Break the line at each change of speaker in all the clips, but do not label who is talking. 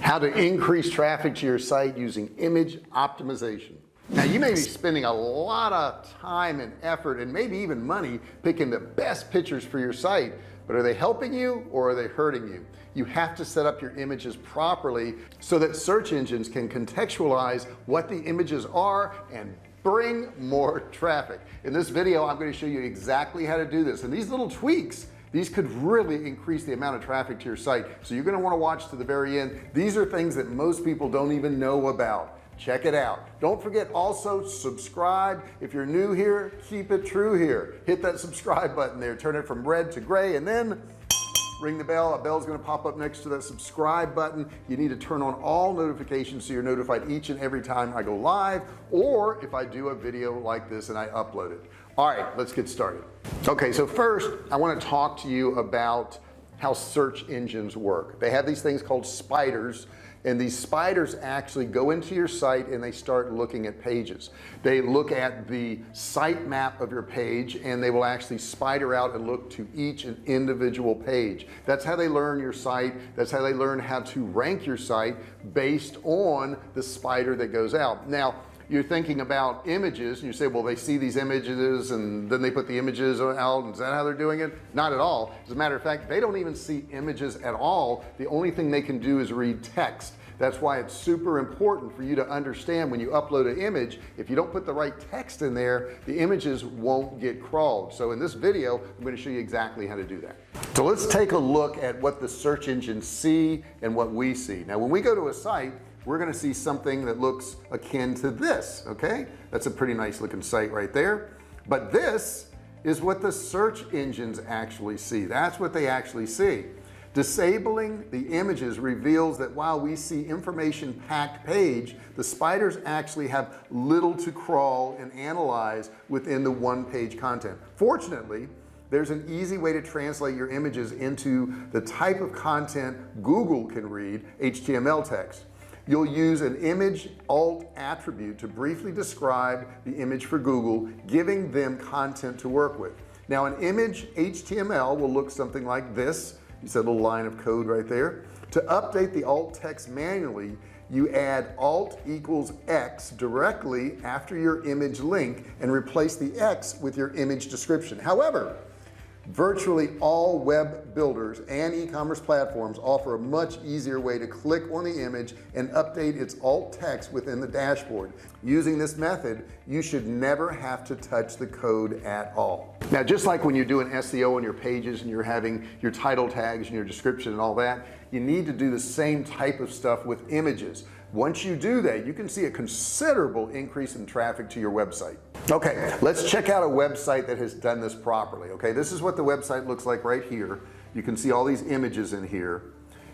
How to increase traffic to your site using image optimization. Now you may be spending a lot of time and effort and maybe even money picking the best pictures for your site, but are they helping you or are they hurting you? You have to set up your images properly so that search engines can contextualize what the images are and bring more traffic. In this video I'm going to show you exactly how to do this, and these little tweaks, these could really increase the amount of traffic to your site, so you're going to want to watch to the very end. These are things that most people don't even know about. Check it out. Don't forget also subscribe. If you're new here, keep it true here. Hit that subscribe button there, turn it from red to gray, and then ring the bell. A bell's going to pop up next to that subscribe button. You need to turn on all notifications so you're notified each and every time I go live, or if I do a video like this and I upload it. All right, let's get started. Okay, so first I want to talk to you about how search engines work. They have these things called spiders, and these spiders actually go into your site and they start looking at pages. They look at the site map of your page and they will actually spider out and look to each and individual page. That's how they learn your site. That's how they learn how to rank your site based on the spider that goes out. Now you're thinking about images and you say, well, they see these images and then they put the images out. Is that how they're doing it? Not at all. As a matter of fact, they don't even see images at all. The only thing they can do is read text. That's why it's super important for you to understand when you upload an image, if you don't put the right text in there, the images won't get crawled. So in this video I'm going to show you exactly how to do that. So let's take a look at what the search engines see and what we see. Now when we go to a site, we're going to see something that looks akin to this. Okay, that's a pretty nice looking site right there, but this is what the search engines actually see. That's what they actually see. Disabling the images reveals that while we see information packed page, the spiders actually have little to crawl and analyze within the one-page content. Fortunately, there's an easy way to translate your images into the type of content Google can read, HTML text. You'll use an image alt attribute to briefly describe the image for Google, giving them content to work with. Now an image HTML will look something like this. You see a little line of code right there. To update the alt text manually, you add alt equals X directly after your image link and replace the X with your image description. However, virtually all web builders and e-commerce platforms offer a much easier way to click on the image and update its alt text within the dashboard. Using this method, you should never have to touch the code at all. Now just like when you're doing SEO on your pages and you're having your title tags and your description and all that, you need to do the same type of stuff with images. Once you do that, you can see a considerable increase in traffic to your website. Okay, let's check out a website that has done this properly. Okay, this is what the website looks like right here. You can see all these images in here,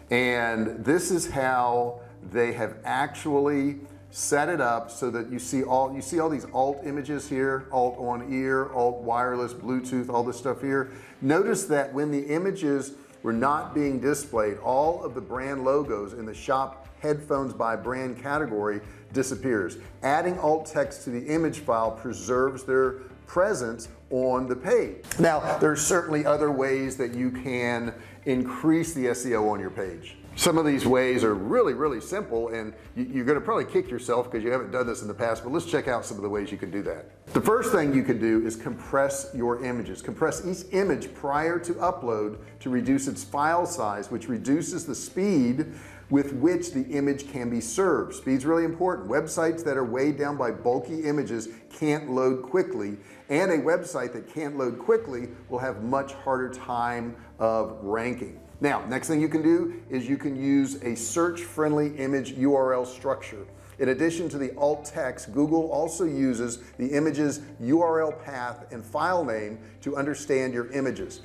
and this is how they have actually set it up so that you see all these alt images here, alt on ear, alt wireless, Bluetooth, all this stuff here. Notice that when the images were not being displayed, all of the brand logos in the shop headphones by brand category disappears. Adding alt text to the image file preserves their presence on the page. Now there's certainly other ways that you can increase the SEO on your page. Some of these ways are really simple, and you're going to probably kick yourself because you haven't done this in the past, but let's check out some of the ways you can do that. The first thing you can do is compress your images. Compress each image prior to upload to reduce its file size, which reduces the speed with which the image can be served. Speed's really important. Websites that are weighed down by bulky images can't load quickly, and a website that can't load quickly will have much harder time of ranking. Now next thing you can do is you can use a search friendly image URL structure. In addition to the alt text, Google also uses the image's URL path and file name to understand your images.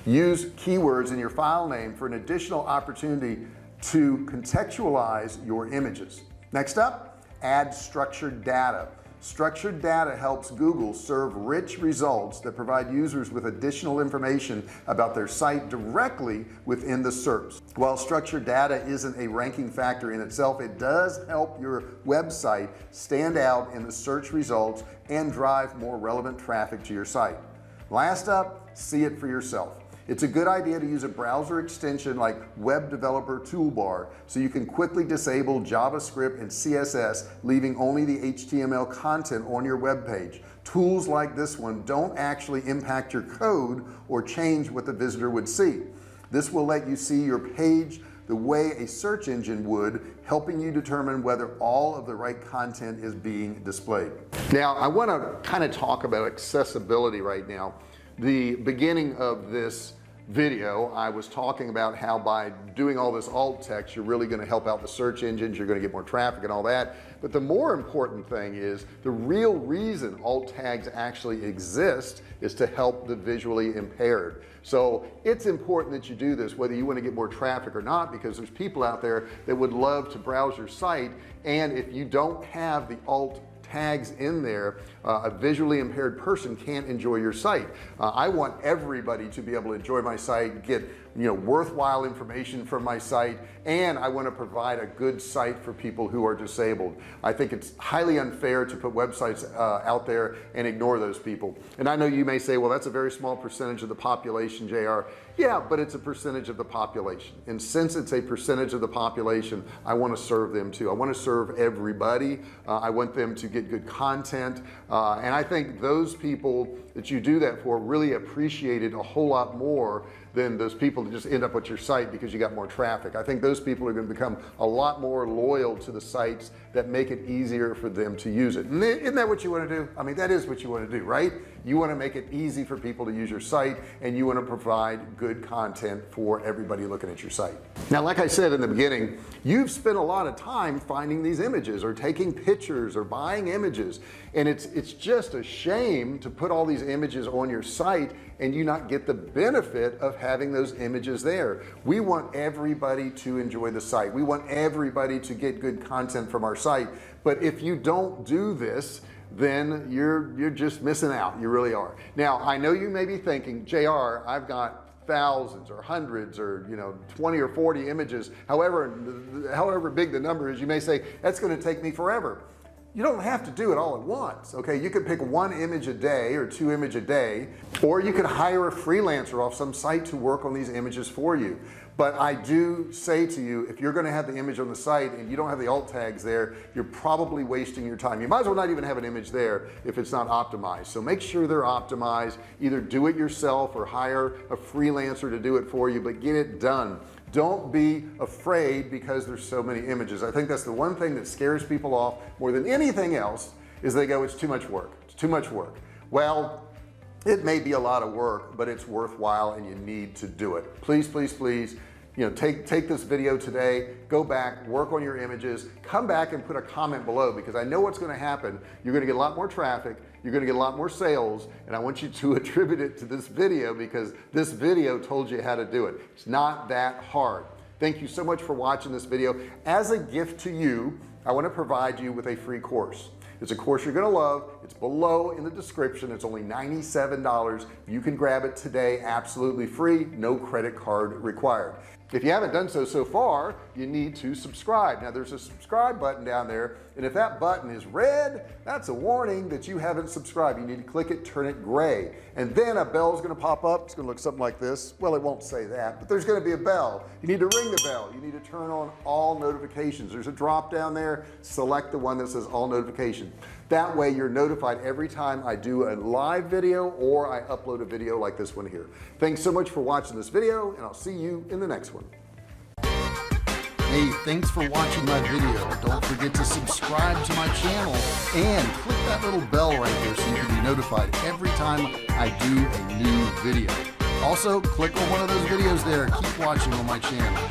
Use keywords in your file name for an additional opportunity to contextualize your images. Next up, add structured data. Structured data helps Google serve rich results that provide users with additional information about their site directly within the SERPs. While structured data isn't a ranking factor in itself, it does help your website stand out in the search results and drive more relevant traffic to your site. Last up, see it for yourself. It's a good idea to use a browser extension like Web Developer Toolbar so you can quickly disable JavaScript and CSS, leaving only the HTML content on your web page. Tools like this one don't actually impact your code or change what the visitor would see. This will let you see your page the way a search engine would, helping you determine whether all of the right content is being displayed. Now I want to kind of talk about accessibility right now. The beginning of this video I was talking about how by doing all this alt text you're really going to help out the search engines, you're going to get more traffic and all that, but the more important thing is the real reason alt tags actually exist is to help the visually impaired. So it's important that you do this whether you want to get more traffic or not, because there's people out there that would love to browse your site, and if you don't have the alt tags in there, a visually impaired person can't enjoy your site. I want everybody to be able to enjoy my site, get worthwhile information from my site, and I want to provide a good site for people who are disabled. I think it's highly unfair to put websites out there and ignore those people. And I know you may say, well, that's a very small percentage of the population, JR. Yeah, but it's a percentage of the population, and since it's a percentage of the population, I want to serve them too. I want to serve everybody. I want them to get good content, and I think those people that you do that for really appreciate it a whole lot more than those people that just end up with your site because you got more traffic. I think those people are going to become a lot more loyal to the sites that make it easier for them to use it. And isn't that what you want to do? I mean, that is what you want to do, right? You want to make it easy for people to use your site, and you want to provide good content for everybody looking at your site. Now, like I said in the beginning, you've spent a lot of time finding these images or taking pictures or buying images, and it's just a shame to put all these images on your site and you not get the benefit of having those images there. We want everybody to enjoy the site. We want everybody to get good content from our site. But if you don't do this, then you're just missing out. You really are. Now I know you may be thinking, JR, I've got thousands or hundreds or 20 or 40 images, however big the number is. You may say that's going to take me forever. You don't have to do it all at once. Okay, you could pick one image a day or 2 images a day, or you could hire a freelancer off some site to work on these images for you. But I do say to you, if you're going to have the image on the site and you don't have the alt tags there, you're probably wasting your time. You might as well not even have an image there if it's not optimized. So make sure they're optimized. Either do it yourself or hire a freelancer to do it for you, but get it done. Don't be afraid because there's so many images. I think that's the one thing that scares people off more than anything else, is they go, it's too much work. It's too much work. Well, it may be a lot of work, but it's worthwhile and you need to do it. Please, please, please, take this video today, go back, work on your images, come back and put a comment below, because I know what's going to happen. You're going to get a lot more traffic, you're going to get a lot more sales, and I want you to attribute it to this video, because this video told you how to do it. It's not that hard. Thank you so much for watching this video. As a gift to you, I want to provide you with a free course. It's a course you're going to love. It's below in the description. It's only $97. You can grab it today absolutely free, no credit card required. If you haven't done so far, you need to subscribe. Now there's a subscribe button down there, and if that button is red, that's a warning that you haven't subscribed. You need to click it, turn it gray, and then a bell is going to pop up. It's going to look something like this. Well, it won't say that, but there's going to be a bell. You need to ring the bell. You need to turn on all notifications. There's a drop down there. Select the one that says all notifications. That way you're notified every time I do a live video or I upload a video like this one here. Thanks so much for watching this video, and I'll see you in the next one. Hey, thanks for watching my video. Don't forget to subscribe to my channel and click that little bell right there so you can be notified every time I do a new video. Also, click on one of those videos there. Keep watching on my channel.